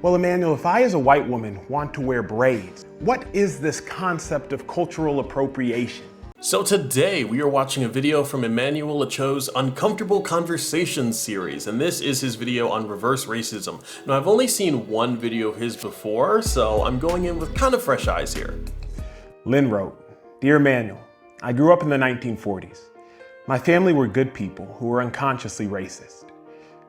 Well, Emmanuel, if I as a white woman want to wear braids, what is this concept of cultural appropriation? So today we are watching a video from Emmanuel Acho's Uncomfortable Conversations series, and this is his video on reverse racism. Now I've only seen one video of his before, so I'm going in with kind of fresh eyes here. Lynn wrote, "Dear Emmanuel, I grew up in the 1940s. My family were good people who were unconsciously racist.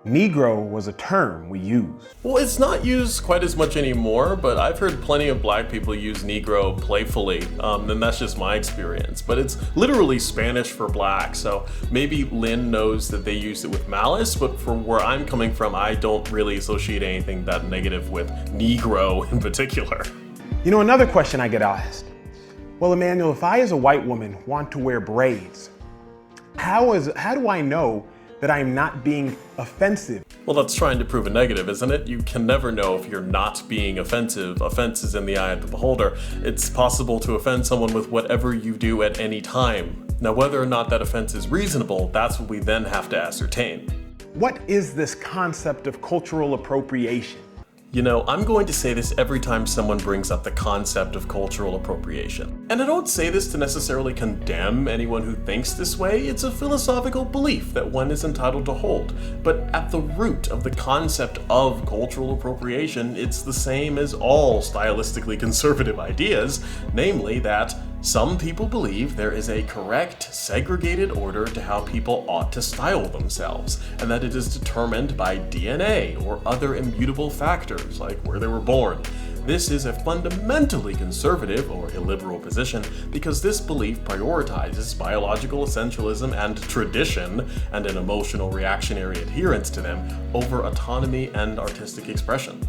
Negro was a term we used." Well, it's not used quite as much anymore, but I've heard plenty of black people use Negro playfully, and that's just my experience. But it's literally Spanish for black, so maybe Lynn knows that they use it with malice, but from where I'm coming from, I don't really associate anything that negative with Negro in particular. You know, another question I get asked, well, Emmanuel, if I as a white woman want to wear braids, how do I know that I'm not being offensive? Well, that's trying to prove a negative, isn't it? You can never know if you're not being offensive. Offense is in the eye of the beholder. It's possible to offend someone with whatever you do at any time. Now, whether or not that offense is reasonable, that's what we then have to ascertain. What is this concept of cultural appropriation? You know, I'm going to say this every time someone brings up the concept of cultural appropriation. And I don't say this to necessarily condemn anyone who thinks this way. It's a philosophical belief that one is entitled to hold. But at the root of the concept of cultural appropriation, it's the same as all stylistically conservative ideas, namely that some people believe there is a correct, segregated order to how people ought to style themselves, and that it is determined by DNA or other immutable factors, like where they were born. This is a fundamentally conservative or illiberal position because this belief prioritizes biological essentialism and tradition and an emotional reactionary adherence to them over autonomy and artistic expression.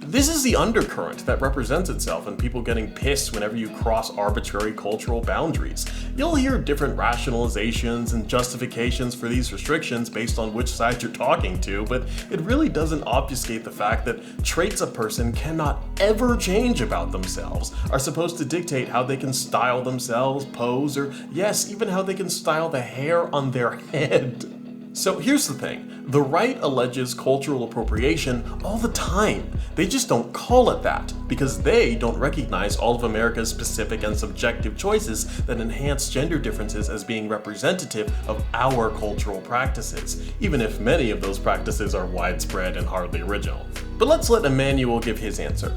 This is the undercurrent that represents itself in people getting pissed whenever you cross arbitrary cultural boundaries. You'll hear different rationalizations and justifications for these restrictions based on which side you're talking to, but it really doesn't obfuscate the fact that traits a person cannot ever change about themselves are supposed to dictate how they can style themselves, pose, or yes, even how they can style the hair on their head. So here's the thing, the right alleges cultural appropriation all the time. They just don't call it that because they don't recognize all of America's specific and subjective choices that enhance gender differences as being representative of our cultural practices, even if many of those practices are widespread and hardly original. But let's let Emmanuel give his answer.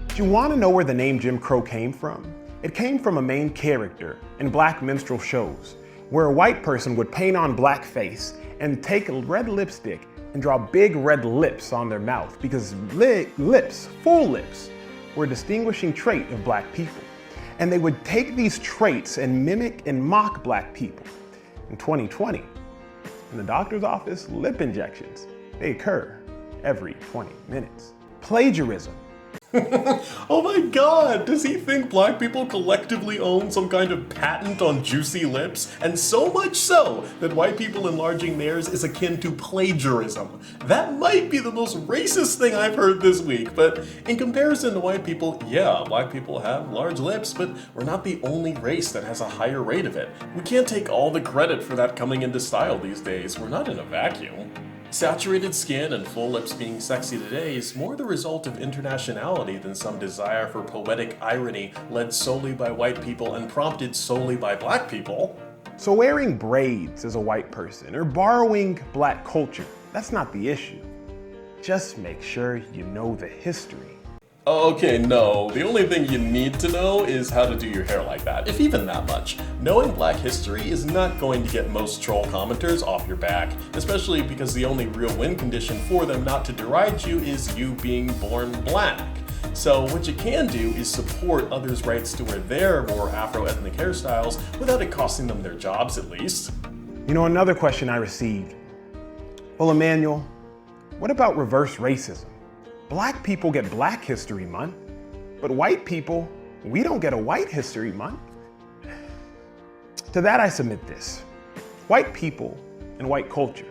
Do you want to know where the name Jim Crow came from? It came from a main character in black minstrel shows, where a white person would paint on blackface and take red lipstick and draw big red lips on their mouth because lips, full lips, were a distinguishing trait of black people. And they would take these traits and mimic and mock black people. In 2020, in the doctor's office, lip injections, they occur every 20 minutes. Plagiarism. Oh my god, does he think black people collectively own some kind of patent on juicy lips? And so much so that white people enlarging theirs is akin to plagiarism. That might be the most racist thing I've heard this week, but in comparison to white people, yeah, black people have large lips, but we're not the only race that has a higher rate of it. We can't take all the credit for that coming into style these days. We're not in a vacuum. Saturated skin and full lips being sexy today is more the result of internationality than some desire for poetic irony led solely by white people and prompted solely by black people. So wearing braids as a white person or borrowing black culture, that's not the issue. Just make sure you know the history. Okay, no. The only thing you need to know is how to do your hair like that, if even that much. Knowing black history is not going to get most troll commenters off your back, especially because the only real win condition for them not to deride you is you being born black. So what you can do is support others' rights to wear their more Afro-ethnic hairstyles without it costing them their jobs at least. You know, another question I received. Well, Emmanuel, what about reverse racism? Black people get Black History Month, but white people, we don't get a White History Month. To that I submit this. White people and white culture,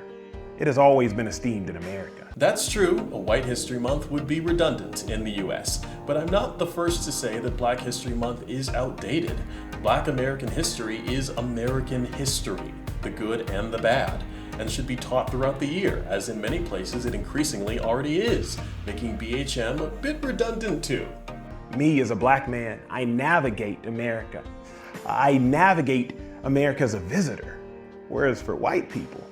it has always been esteemed in America. That's true, a White History Month would be redundant in the US, but I'm not the first to say that Black History Month is outdated. Black American history is American history, the good and the bad. and should be taught throughout the year, as in many places it increasingly already is, making BHM a bit redundant too. Me as a black man, I navigate America. I navigate America as a visitor, whereas for white people,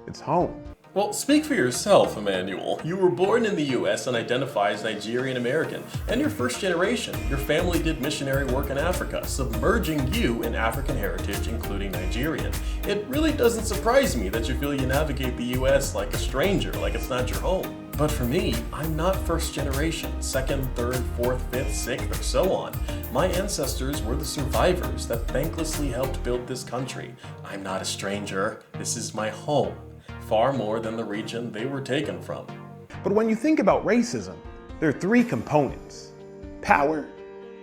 it's home. Well, speak for yourself, Emmanuel. You were born in the US and identify as Nigerian American, and you're first generation. Your family did missionary work in Africa, submerging you in African heritage, including Nigerian. It really doesn't surprise me that you feel you navigate the US like a stranger, like it's not your home. But for me, I'm not first generation, second, third, fourth, fifth, sixth, or so on. My ancestors were the survivors that thanklessly helped build this country. I'm not a stranger. This is my home. Far more than the region they were taken from. But when you think about racism, there are three components: power,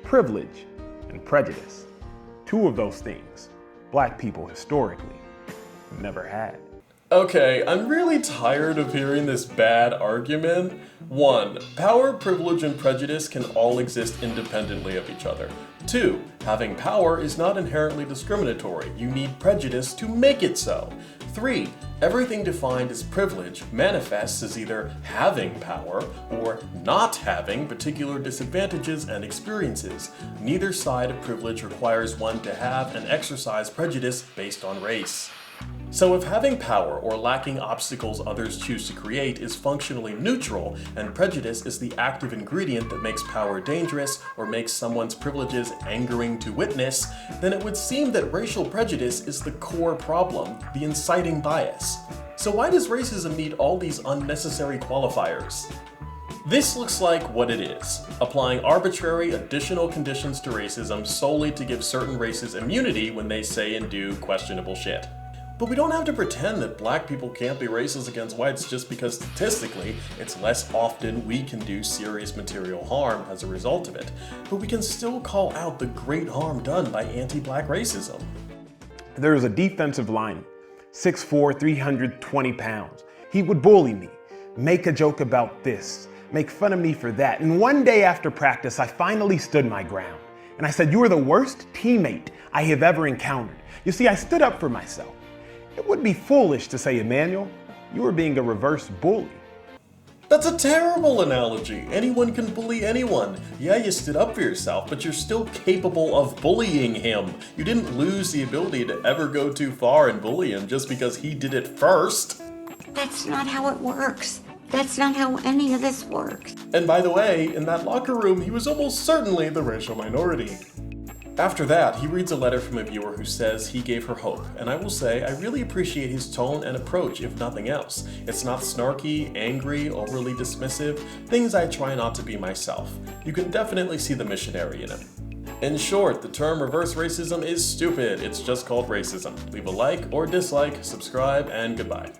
privilege, and prejudice. Two of those things, black people historically never had. Okay, I'm really tired of hearing this bad argument. 1. Power, privilege, and prejudice can all exist independently of each other. 2. Having power is not inherently discriminatory. You need prejudice to make it so. 3. Everything defined as privilege manifests as either having power or not having particular disadvantages and experiences. Neither side of privilege requires one to have and exercise prejudice based on race. So if having power or lacking obstacles others choose to create is functionally neutral, and prejudice is the active ingredient that makes power dangerous or makes someone's privileges angering to witness, then it would seem that racial prejudice is the core problem, the inciting bias. So why does racism need all these unnecessary qualifiers? This looks like what it is, applying arbitrary additional conditions to racism solely to give certain races immunity when they say and do questionable shit. But we don't have to pretend that black people can't be racist against whites just because statistically it's less often we can do serious material harm as a result of it. But we can still call out the great harm done by anti-black racism. There was a defensive lineman, 6'4", 320 pounds. He would bully me, make a joke about this, make fun of me for that. And one day after practice, I finally stood my ground. And I said, "You are the worst teammate I have ever encountered." You see, I stood up for myself. It would be foolish to say, "Emmanuel, you are being a reverse bully." That's a terrible analogy. Anyone can bully anyone. Yeah, you stood up for yourself, but you're still capable of bullying him. You didn't lose the ability to ever go too far and bully him just because he did it first. That's not how it works. That's not how any of this works. And by the way, in that locker room, he was almost certainly the racial minority. After that, he reads a letter from a viewer who says he gave her hope, and I will say I really appreciate his tone and approach, if nothing else. It's not snarky, angry, overly dismissive, things I try not to be myself. You can definitely see the missionary in him. In short, the term reverse racism is stupid. It's just called racism. Leave a like or dislike, subscribe, and goodbye.